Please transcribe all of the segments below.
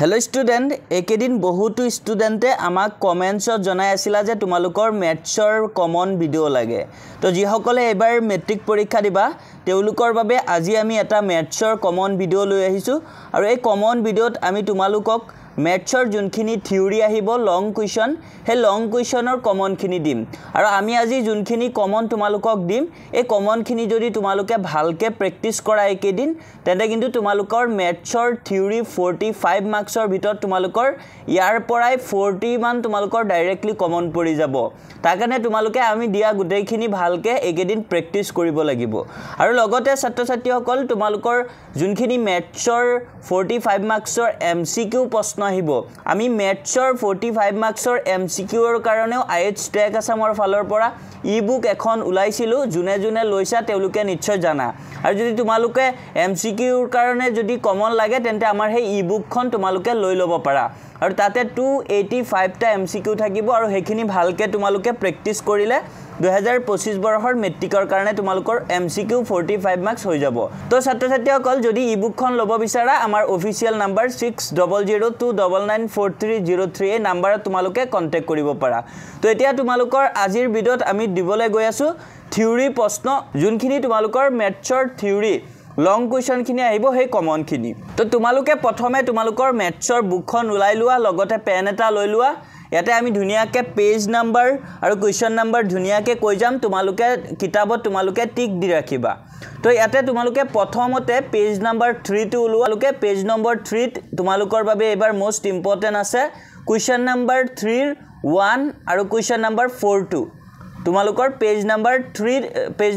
Hello student, ekedin bohutu studente amak comments janai asila je tumalukor mathsor common video lage. To jihokole ebar metric porikha diba teulukor babe aji ami eta mathsor common video loi ahisu aru ei common videot ami tumalukok mathsor junkhini theory ahibo long question he long questionor common khini dim aru ami aji junkhini common tumalukok dim ei common khini jodi tumaluke bhalke practice kora ekedin tende kintu tumalukor mathsor theory 45 marks or bhitor tumalukor yar porai 40 man tumalukor directly common pori jabo takane tumaluke ami dia gudei khini bhalke ekedin practice koribo lagibo aru logote satro sati hokol tumalukor junkhini mathsor 45 marks or MCQ proshno আহিবো আমি ম্যাথছৰ 45 মাৰ্কছৰ এমসিকিউৰ কাৰণেও আইএচ track আসামৰ ফালৰ পৰা e-book এখন উলাইছিলো জুনে জুনে লৈছা তেওলুকে নিশ্চয় জানা আৰু যদি তোমালোকে এমসিকিউৰ কাৰণে যদি কমন লাগে তেন্তে আমাৰ হে ই-বুকখন তোমালোকে লৈ লব পাৰা আৰু তাতে 285 টা এমসিকিউ থাকিব আৰু হেখিনি ভালকে তোমালোকে প্ৰেক্টিস কৰিলে 2025 বৰ্ষৰ মেট্ৰিকৰ কাৰণে তোমালোকৰ এমসিকিউ 45 মাৰ্কস হৈ যাব তো ছাত্ৰ ছাত্ৰীসকল যদি ই-বুকখন লব বিচাৰা আমাৰ অফিচিয়েল নাম্বাৰ 6002994303 এই নাম্বাৰত তোমালোকে কন্টাক্ট কৰিব পাৰা তো এতিয়া তোমালোকৰ আজিৰ ভিডিঅত আমি দিবলৈ গৈ আছো থিওৰি প্ৰশ্ন যোনখিনি তোমালোকৰ ম্যাথছৰ থিওৰি লং কোৱেশ্চন খিনি আহিব হে কমন খিনি তো তোমালোকে প্ৰথমে তোমালোকৰ ম্যাথছৰ বুকখন উলাই লোৱা লগতে পেন এটা লৈ লোৱা ইয়াতে আমি ধুনিয়াকে পেজ নাম্বাৰ আৰু কোৱেশ্চন নাম্বাৰ ধুনিয়াকে কৈ যাম তোমালোকে কিতাবত তোমালোকে টিক দি ৰাখিবা তো ইয়াতে তোমালোকে প্ৰথমতে পেজ নাম্বাৰ 3 টো উলোৱালোকে পেজ নম্বৰ 3 তোমালোকৰ বাবে এবাৰ মোস্ট ইম্পৰ্টেন্ট আছে কোৱেশ্চন নাম্বাৰ 3 1 আৰু কোৱেশ্চন নাম্বাৰ 4 2 তোমালোকৰ পেজ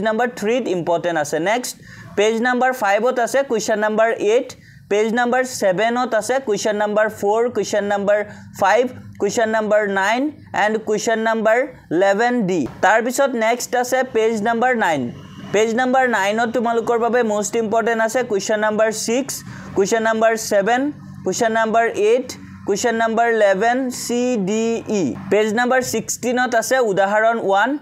নাম্বাৰ 3 ইম্পৰ্টেন্ট আছে নেক্সট পেজ নাম্বাৰ 5 ত আছে কোৱেশ্চন নাম্বাৰ 8 পেজ নাম্বাৰ 7 ত আছে question number 4 question number 5 question number 9 and question number 11D tar bisot next ase page number 9 ot tumalukor babe most important ase question number 6 question number 7 question number 8 question number 11 C D E page number 16 ot ase udaharon 1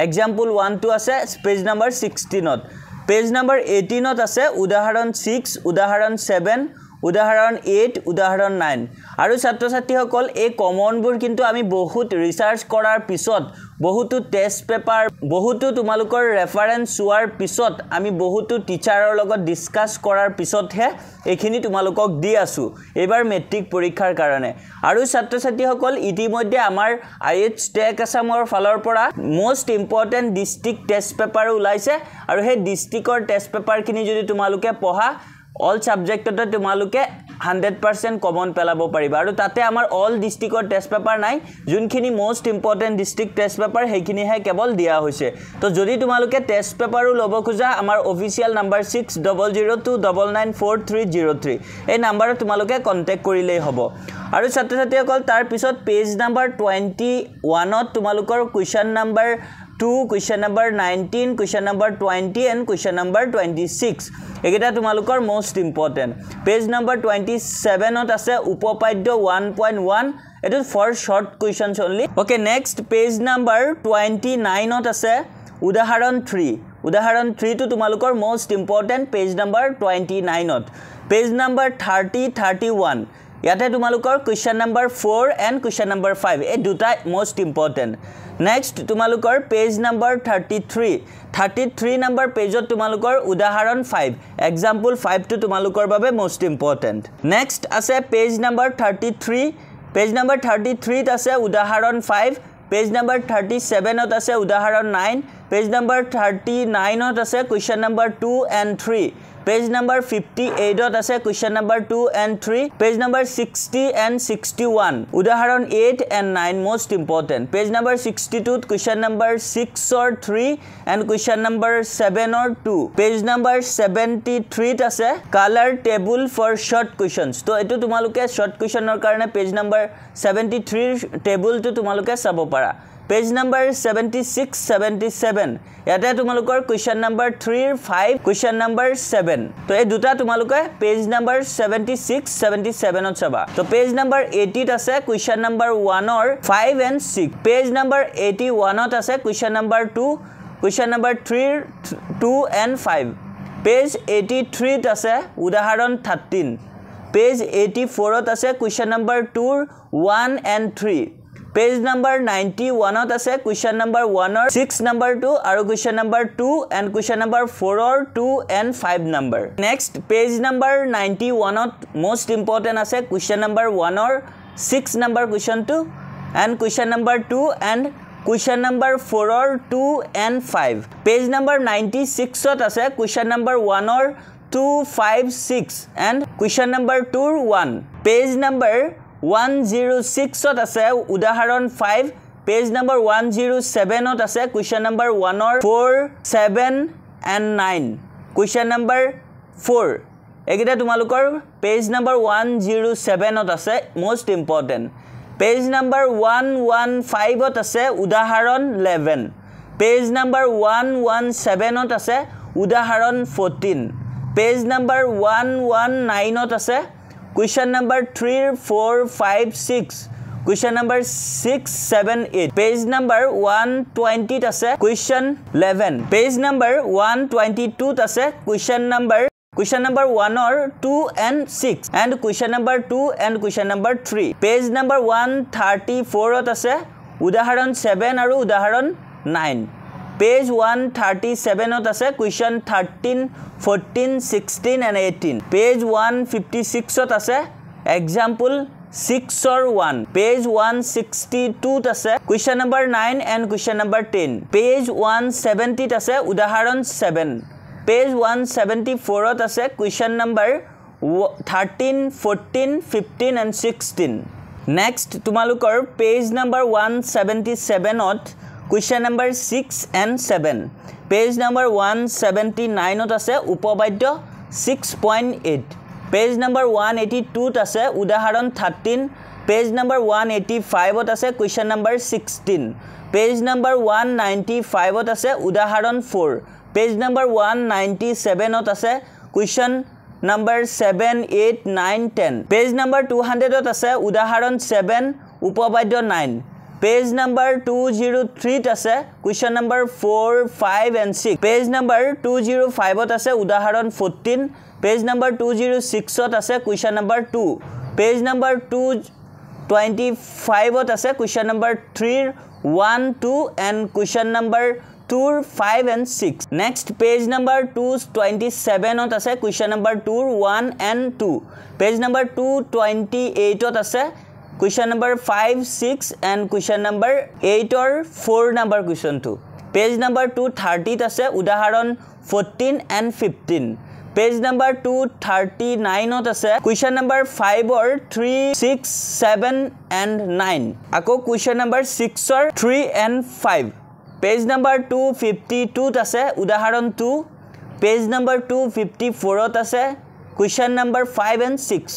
example 1 to ase page number 16 ot page number 18 ot ase udaharon 6 udaharon 7 উদাহৰণ 8 উদাহৰণ 9 আৰু ছাত্ৰ ছাত্ৰী সকল এই common বোৰ কিন্তু আমি বহুত ৰিসাৰ্চ কৰাৰ পিছত বহুতো টেস্ট পেপাৰ বহুতো তোমালোকৰ ৰেফাৰেন্স চোৱাৰ পিছত আমি বহুতো টিচাৰৰ লগত ডিসকাস কৰাৰ পিছতহে এখিনি তোমালোকক দি আছো এবাৰ মেট্ৰিক পৰীক্ষাৰ কাৰণে আৰু ছাত্ৰ ছাত্ৰী সকল ইতিমধ্যে আমাৰ আইএচ টেক আসামৰ ফালৰ পৰা most important district test paper ওলাইছে আৰু সেই ডিস্ট্ৰিক্টৰ টেস্ট পেপাৰ খিনি যদি তোমালোকে পঢ়া all subject to tumaluke 100% common pelabo pariba aru tate amar all district or test paper nai junkhini most important district test paper hekhini he kebol dia hoise to jodi tumaluke test paper u lobo khuja amar official number 6002994303 ei number tumaluke contact korile hobo aru chhatro chhatri okol tar pisot page number 21 ot tumalukor question number 2 question number 19 question number 20 and question number 26 egeta tumalukor most important page number 27 ot ase upopadya 1.1 it is for short questions only okay next page number 29 ot ase udaharon 3 to tumalukor most important page number 29 ot page number 30 31 yate tumalukor question number 4 and question number 5 e duta most important next tumalukor page number 33 number page ot tumalukor udaharon 5 example 5 to tumalukor babe most important next ase page number 33 ase udaharon 5 page number 37 ot ase udaharon 9 page number 39 ot ase question number 2 and 3 page number 58 ot ase question number 2 and 3 page number 60 and 61 udaharon 8 and 9 most important page number 62 question number 6 or 3 and question number 7 or 2 page number 73 ase color table for short questions to etu tumaluke short question or karone page number 73 table to tumaluke sabo para page number 76 77 yate tumalukor question number 3 5 question number 7 to ei duta tumaluke page number 76 77 ot saba to page number 80 ase question number 1 or 5 and 6 page number 81 ot ase question number 2 question number 3 2 and 5 page 83 ase udaharon 13 page 84 ত আছে question number 2 1 and 3 page number 91 ত আছে question number 1 or 6 number 2 আৰু question number 2 and question number 4 or 2 and 5 number next page number 91 to most important আছে question number 1 or 6 number question 2 and question number 2 and question number 4 or 2 and 5 page number 96 ot ase question number 1 or 2 5 6 and question number 2 1 page number 106 ot ase udaharon 5 page number 107 ot ase question number 1 or 4 7 and 9 question number 4 egita tumalukor page number 107 ot ase most important Page number 115 ot ase udaharon 11 Page number 117 ot ase udaharon 14 Page number 119 ot ase question number 3 4 5 6 question number 6 7 8 Page number 120 ot ase question 11 Page number 122 ot ase question number 1 or 2 and 6 and question number 2 and question number 3 page number 134 ot ase udaharon 7 aru udaharon 9 page 137 ot ase question 13 14 16 and 18 page 156 ot ase example 6 or 1 page 162 ot ase question number 9 and question number 10 page 170 ot ase udaharon 7 Page 174 ot ase question number 13 14 15 and 16 next tumalukor page number 177 ot question number 6 and 7 page number 179 ot ase upabadya 6.8 page number 182 ot ase udaharon 13 page number 185 ot ase question number 16 page number 195 ot ase udaharon 4 Page number 197 ot ase question number 7 8 9 10 Page number 200 ot ase udaharon 7 upabadya 9 Page number 203 ot ase question number 4 5 and 6 Page number 205 ot ase udaharon 14 Page number 206 ot ase question number 2 Page number 225 ot ase question number 3 1 2 and question number 2 5 and 6 next page number 227 ot ase question number 2 1 and 2 page number 228 ot ase question number 5 6 and question number 8 or 4 number question 2 page number 230 ot ase udaharon 14 and 15 page number 239 ot ase question number 5 or 3 6 7 and 9 ako question number 6 or 3 and 5 Page number 252 ot ase udaharon 2 page number 254 ot ase question number 5 and 6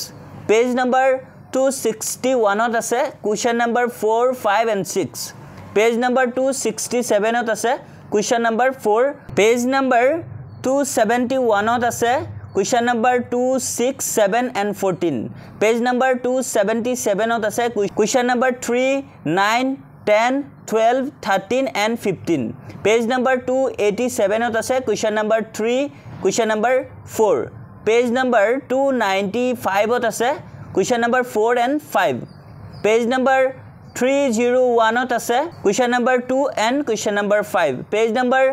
page number 261 ot ase question number 4 5 and 6 page number 267 ot ase question number 4 page number 271 ot ase question number 2 6 7 and 14 page number 277 ot ase question number 3 9 10 12 13 and 15 page number 287 ot ase question number 3 question number 4 page number 295 ot ase question number 4 and 5 page number 301 ot ase question number 2 and question number 5 page number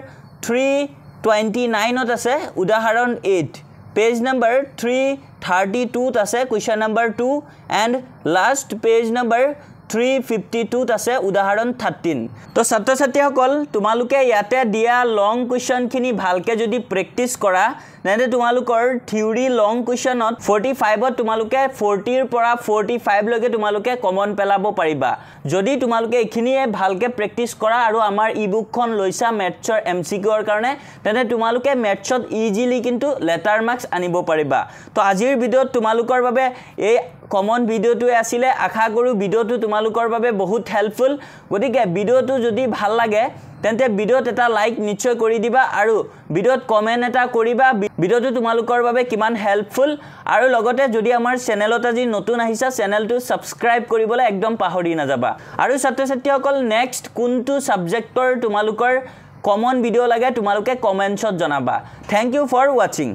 329 ot ase udaharon 8 page number 332 ot ase question number 2 and last page number 352 ত আছে উদাহৰণ 13 তো ছাত্ৰ ছাত্ৰী সকল তোমালোকে ইয়াতে দিয়া লং question খিনি ভালকে যদি প্ৰেক্টিস কৰা তেনে তোমালোকৰ থিওৰি লং কোৱেশ্চনত 45 ত তোমালোকে 40 ৰ পৰা 45 লৈকে তোমালোকে কমন পেলাব পাৰিবা যদি তোমালোকে এখিনিয়ে ভালকে প্ৰেক্টিস কৰা আৰু আমাৰ ইবুকখন লৈছা মেথছৰ এমসিকিউৰ কাৰণে তেনে তোমালোকে মেথছত ইজিলি কিন্তু লেটাৰ মাৰ্কস আনিব পাৰিবা তো আজিৰ ভিডিঅ'ত তোমালোকৰ বাবে এই কমন ভিডিঅ'টো আছিল আশা কৰো ভিডিঅ'টো তোমালোকৰ বাবে বহুত হেল্পফুল গতিকে ভিডিঅ'টো যদি ভাল লাগে তেন্তে ভিডিঅ'ত এটা লাইক নিশ্চয় কৰি দিবা আৰু ভিডিঅ'ত কমেন্ট এটা কৰিবা ভিডিঅ'টো তোমালোকৰ বাবে কিমান হেল্পফুল আৰু লগতে যদি আমাৰ চেনেলত আজি নতুন আহিছা চেনেলটো সাবস্ক্ৰাইব কৰিবলৈ একদম পাহৰি নাযাবা আৰু ছাত্ৰ ছাত্ৰীসকল নেক্সট কোনটো সাবজেক্টৰ তোমালোকৰ কমন ভিডিঅ' লাগে তোমালোকে কমেন্টছত জনাবা থ্যাংক ইউ ফৰ ওয়াচিং